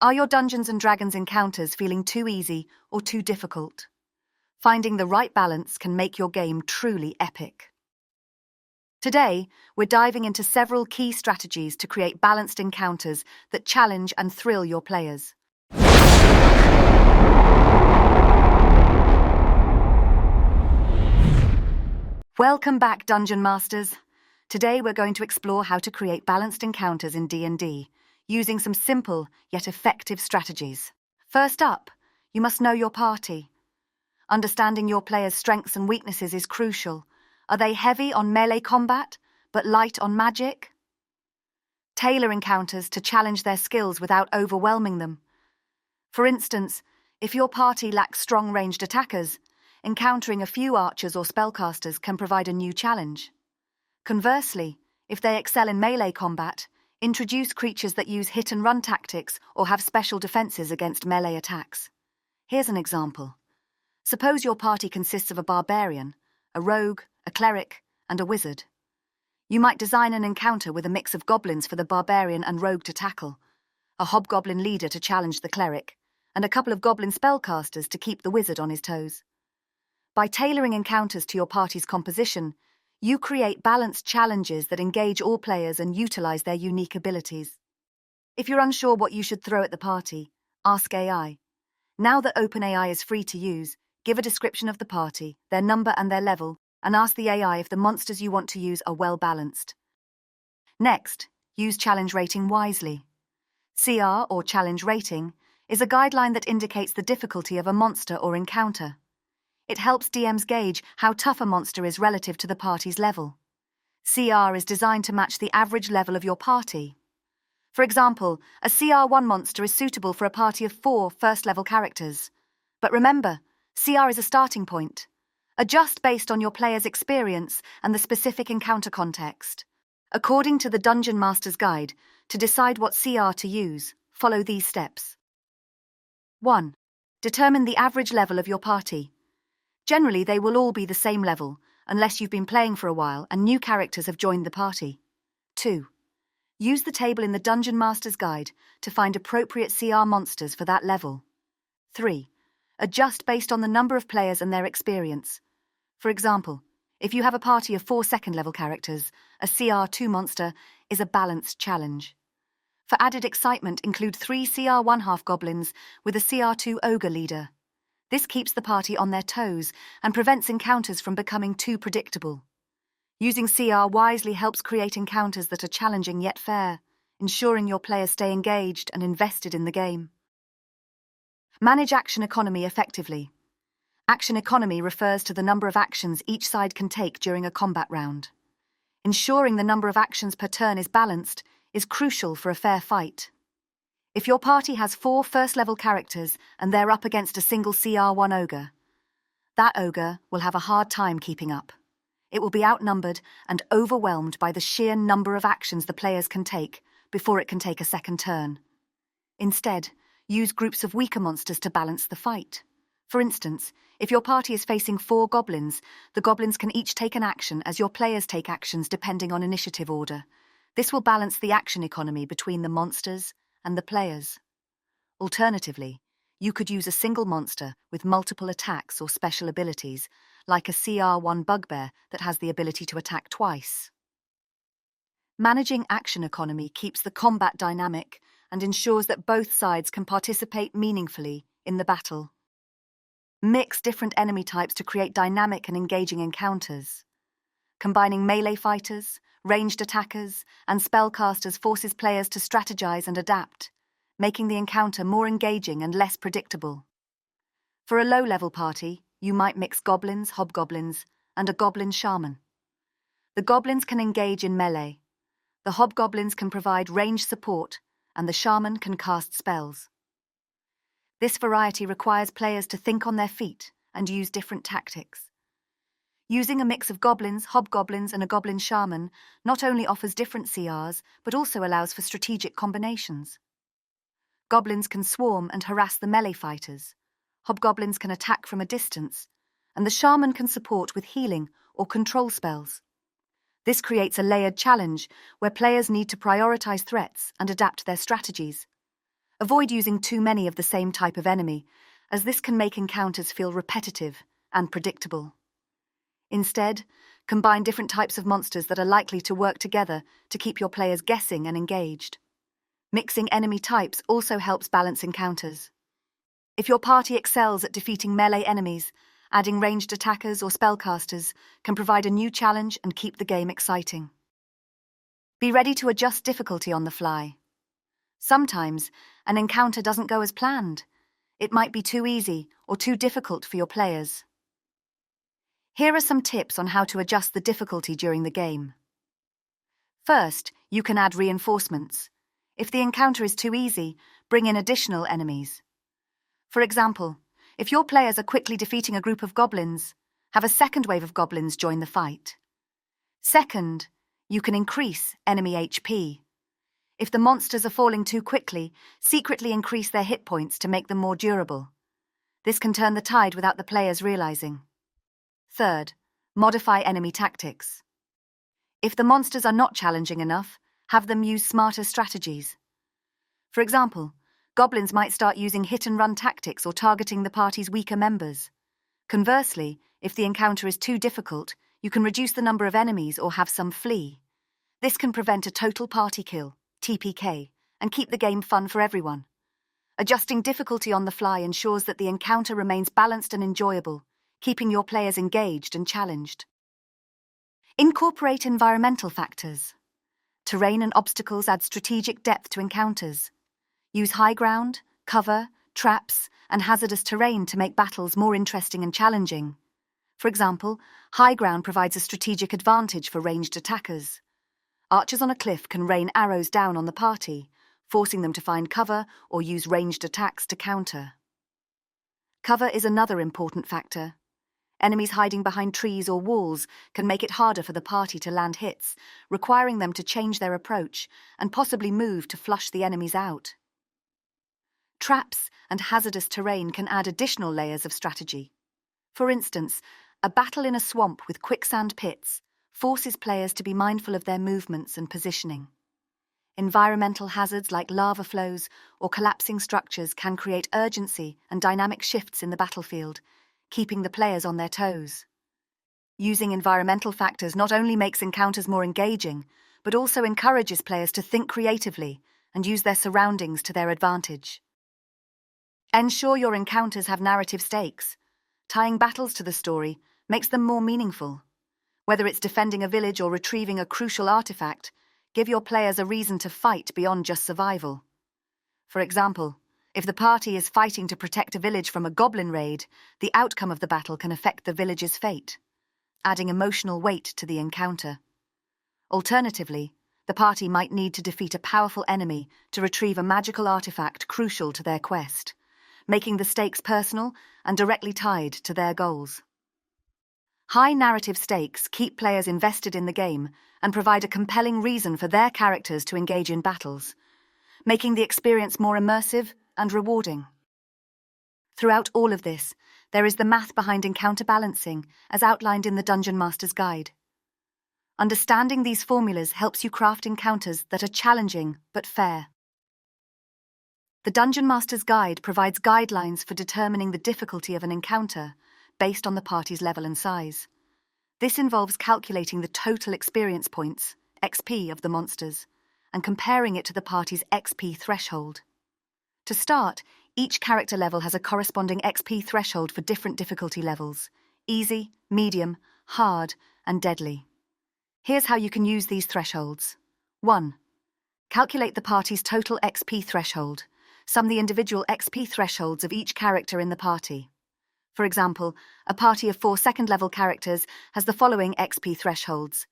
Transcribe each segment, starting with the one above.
Are your Dungeons and Dragons encounters feeling too easy or too difficult? Finding the right balance can make your game truly epic. Today, we're diving into several key strategies to create balanced encounters that challenge and thrill your players. Welcome back, Dungeon Masters. Today we're going to explore how to create balanced encounters in D&D, using some simple yet effective strategies. First up, you must know your party. Understanding your players' strengths and weaknesses is crucial. Are they heavy on melee combat, but light on magic? Tailor encounters to challenge their skills without overwhelming them. For instance, if your party lacks strong ranged attackers, encountering a few archers or spellcasters can provide a new challenge. Conversely, if they excel in melee combat, introduce creatures that use hit-and-run tactics or have special defenses against melee attacks. Here's an example. Suppose your party consists of a barbarian, a rogue, a cleric, and a wizard. You might design an encounter with a mix of goblins for the barbarian and rogue to tackle, a hobgoblin leader to challenge the cleric, and a couple of goblin spellcasters to keep the wizard on his toes. By tailoring encounters to your party's composition, you create balanced challenges that engage all players and utilize their unique abilities. If you're unsure what you should throw at the party, ask AI. Now that OpenAI is free to use, give a description of the party, their number and their level, and ask the AI if the monsters you want to use are well balanced. Next, use challenge rating wisely. CR, or challenge rating, is a guideline that indicates the difficulty of a monster or encounter. It helps DMs gauge how tough a monster is relative to the party's level. CR is designed to match the average level of your party. For example, a CR1 monster is suitable for a party of 4 first-level characters. But remember, CR is a starting point. Adjust based on your player's experience and the specific encounter context. According to the Dungeon Master's Guide, to decide what CR to use, follow these steps. 1. Determine the average level of your party. Generally, they will all be the same level, unless you've been playing for a while and new characters have joined the party. 2. Use the table in the Dungeon Master's Guide to find appropriate CR monsters for that level. 3. Adjust based on the number of players and their experience. For example, if you have a party of 4 second-level characters, a CR2 monster is a balanced challenge. For added excitement, include 3 CR1 half-goblins with a CR2 ogre leader. This keeps the party on their toes and prevents encounters from becoming too predictable. Using CR wisely helps create encounters that are challenging yet fair, ensuring your players stay engaged and invested in the game. Manage action economy effectively. Action economy refers to the number of actions each side can take during a combat round. Ensuring the number of actions per turn is balanced is crucial for a fair fight. If your party has 4 first-level characters and they're up against a single CR1 ogre, that ogre will have a hard time keeping up. It will be outnumbered and overwhelmed by the sheer number of actions the players can take before it can take a second turn. Instead, use groups of weaker monsters to balance the fight. For instance, if your party is facing 4 goblins, the goblins can each take an action as your players take actions depending on initiative order. This will balance the action economy between the monsters and the players. Alternatively, you could use a single monster with multiple attacks or special abilities, like a CR1 bugbear that has the ability to attack twice. Managing action economy keeps the combat dynamic and ensures that both sides can participate meaningfully in the battle. Mix different enemy types to create dynamic and engaging encounters. Combining melee fighters, ranged attackers, and spellcasters forces players to strategize and adapt, making the encounter more engaging and less predictable. For a low-level party, you might mix goblins, hobgoblins, and a goblin shaman. The goblins can engage in melee, the hobgoblins can provide range support, and the shaman can cast spells. This variety requires players to think on their feet and use different tactics. Using a mix of goblins, hobgoblins, and a goblin shaman not only offers different CRs, but also allows for strategic combinations. Goblins can swarm and harass the melee fighters, hobgoblins can attack from a distance, and the shaman can support with healing or control spells. This creates a layered challenge where players need to prioritize threats and adapt their strategies. Avoid using too many of the same type of enemy, as this can make encounters feel repetitive and predictable. Instead, combine different types of monsters that are likely to work together to keep your players guessing and engaged. Mixing enemy types also helps balance encounters. If your party excels at defeating melee enemies, adding ranged attackers or spellcasters can provide a new challenge and keep the game exciting. Be ready to adjust difficulty on the fly. Sometimes, an encounter doesn't go as planned. It might be too easy or too difficult for your players. Here are some tips on how to adjust the difficulty during the game. First, you can add reinforcements. If the encounter is too easy, bring in additional enemies. For example, if your players are quickly defeating a group of goblins, have a second wave of goblins join the fight. Second, you can increase enemy HP. If the monsters are falling too quickly, secretly increase their hit points to make them more durable. This can turn the tide without the players realizing. Third, modify enemy tactics. If the monsters are not challenging enough, have them use smarter strategies. For example, goblins might start using hit-and-run tactics or targeting the party's weaker members. Conversely, if the encounter is too difficult, you can reduce the number of enemies or have some flee. This can prevent a total party kill, TPK, and keep the game fun for everyone. Adjusting difficulty on the fly ensures that the encounter remains balanced and enjoyable, keeping your players engaged and challenged. Incorporate environmental factors. Terrain and obstacles add strategic depth to encounters. Use high ground, cover, traps, and hazardous terrain to make battles more interesting and challenging. For example, high ground provides a strategic advantage for ranged attackers. Archers on a cliff can rain arrows down on the party, forcing them to find cover or use ranged attacks to counter. Cover is another important factor. Enemies hiding behind trees or walls can make it harder for the party to land hits, requiring them to change their approach and possibly move to flush the enemies out. Traps and hazardous terrain can add additional layers of strategy. For instance, a battle in a swamp with quicksand pits forces players to be mindful of their movements and positioning. Environmental hazards like lava flows or collapsing structures can create urgency and dynamic shifts in the battlefield, keeping the players on their toes. Using environmental factors not only makes encounters more engaging, but also encourages players to think creatively and use their surroundings to their advantage. Ensure your encounters have narrative stakes. Tying battles to the story makes them more meaningful. Whether it's defending a village or retrieving a crucial artifact, give your players a reason to fight beyond just survival. For example, if the party is fighting to protect a village from a goblin raid, the outcome of the battle can affect the village's fate, adding emotional weight to the encounter. Alternatively, the party might need to defeat a powerful enemy to retrieve a magical artifact crucial to their quest, making the stakes personal and directly tied to their goals. High narrative stakes keep players invested in the game and provide a compelling reason for their characters to engage in battles, making the experience more immersive and rewarding. Throughout all of this, there is the math behind encounter balancing, as outlined in the Dungeon Master's Guide. Understanding these formulas helps you craft encounters that are challenging but fair. The Dungeon Master's Guide provides guidelines for determining the difficulty of an encounter based on the party's level and size. This involves calculating the total experience points, XP, of the monsters, and comparing it to the party's XP threshold. To start, each character level has a corresponding XP threshold for different difficulty levels: easy, medium, hard, and deadly. Here's how you can use these thresholds. 1. Calculate the party's total XP threshold. Sum the individual XP thresholds of each character in the party. For example, a party of 4 second-level characters has the following XP thresholds: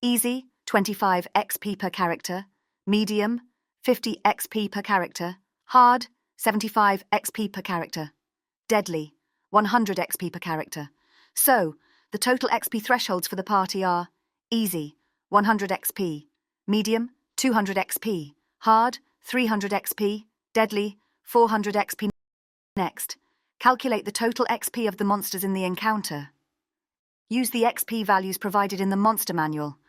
easy, 25 XP per character; medium, 50 XP per character; hard, 75 XP per character; deadly, 100 XP per character. So, the total XP thresholds for the party are: easy, 100 XP; medium, 200 XP; hard, 300 XP; deadly, 400 XP. Next, calculate the total XP of the monsters in the encounter. Use the XP values provided in the monster manual.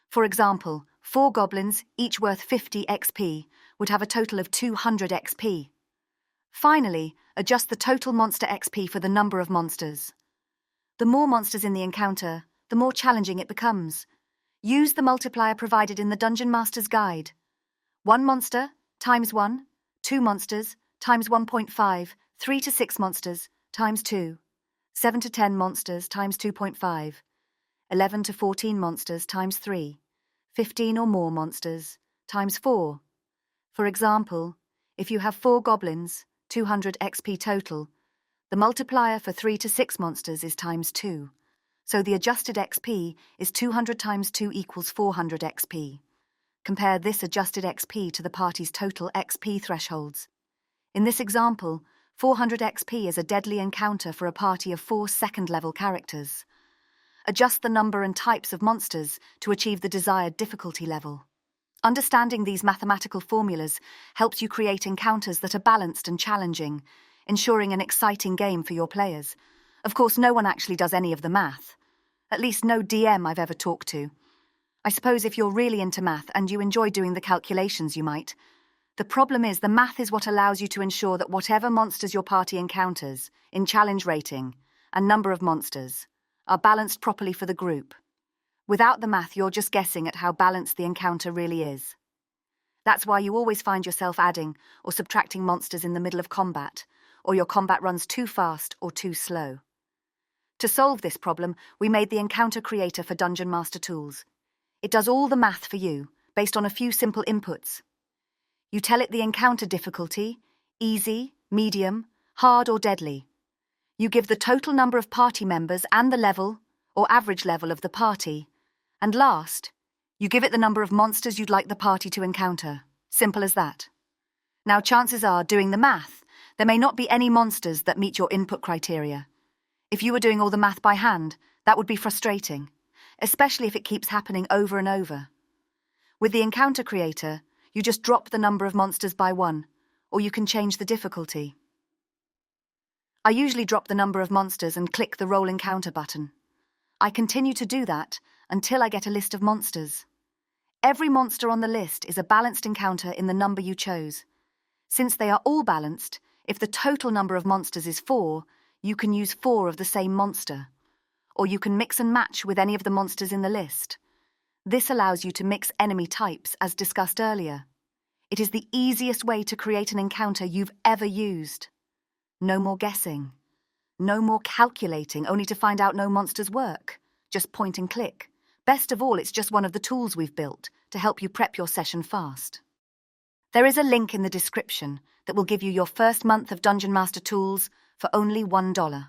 For example, 4 goblins, each worth 50 XP, would have a total of 200 XP. Finally, adjust the total monster XP for the number of monsters. The more monsters in the encounter, the more challenging it becomes. Use the multiplier provided in the Dungeon Master's Guide. 1 monster times 1, 2 monsters times 1.5, 3 to 6 monsters times 2, 7 to 10 monsters times 2.5, 11 to 14 monsters times 3, 15 or more monsters times 4. For example, if you have 4 goblins, 200 XP total, the multiplier for 3 to 6 monsters is times 2. So the adjusted XP is 200 times 2 equals 400 XP. Compare this adjusted XP to the party's total XP thresholds. In this example, 400 XP is a deadly encounter for a party of 4 second-level characters. Adjust the number and types of monsters to achieve the desired difficulty level. Understanding these mathematical formulas helps you create encounters that are balanced and challenging, ensuring an exciting game for your players. Of course, no one actually does any of the math. At least no DM I've ever talked to. I suppose if you're really into math and you enjoy doing the calculations, you might. The problem is the math is what allows you to ensure that whatever monsters your party encounters, in challenge rating and number of monsters, are balanced properly for the group. Without the math, you're just guessing at how balanced the encounter really is. That's why you always find yourself adding or subtracting monsters in the middle of combat, or your combat runs too fast or too slow. To solve this problem, we made the Encounter Creator for Dungeon Master Tools. It does all the math for you, based on a few simple inputs. You tell it the encounter difficulty, easy, medium, hard or deadly. You give the total number of party members and the level, or average level of the party. And last, you give it the number of monsters you'd like the party to encounter. Simple as that. Now, chances are, doing the math, there may not be any monsters that meet your input criteria. If you were doing all the math by hand, that would be frustrating, especially if it keeps happening over and over. With the Encounter Creator, you just drop the number of monsters by 1, or you can change the difficulty. I usually drop the number of monsters and click the Roll Encounter button. I continue to do that until I get a list of monsters. Every monster on the list is a balanced encounter in the number you chose. Since they are all balanced, if the total number of monsters is 4, you can use 4 of the same monster. Or you can mix and match with any of the monsters in the list. This allows you to mix enemy types, as discussed earlier. It is the easiest way to create an encounter you've ever used. No more guessing. No more calculating, only to find out no monsters work. Just point and click. Best of all, it's just one of the tools we've built to help you prep your session fast. There is a link in the description that will give you your first month of Dungeon Master Tools for only $1.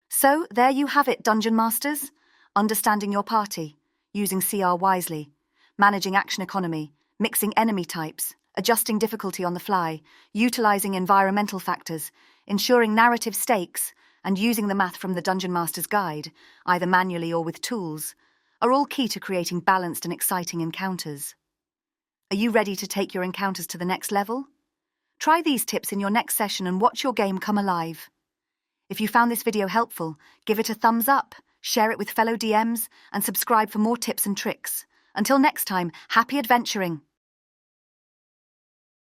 So, there you have it, Dungeon Masters. Understanding your party, using CR wisely, managing action economy, mixing enemy types, adjusting difficulty on the fly, utilizing environmental factors, ensuring narrative stakes, and using the math from the Dungeon Master's Guide, either manually or with tools, are all key to creating balanced and exciting encounters. Are you ready to take your encounters to the next level? Try these tips in your next session and watch your game come alive. If you found this video helpful, give it a thumbs up, share it with fellow DMs, and subscribe for more tips and tricks. Until next time, happy adventuring!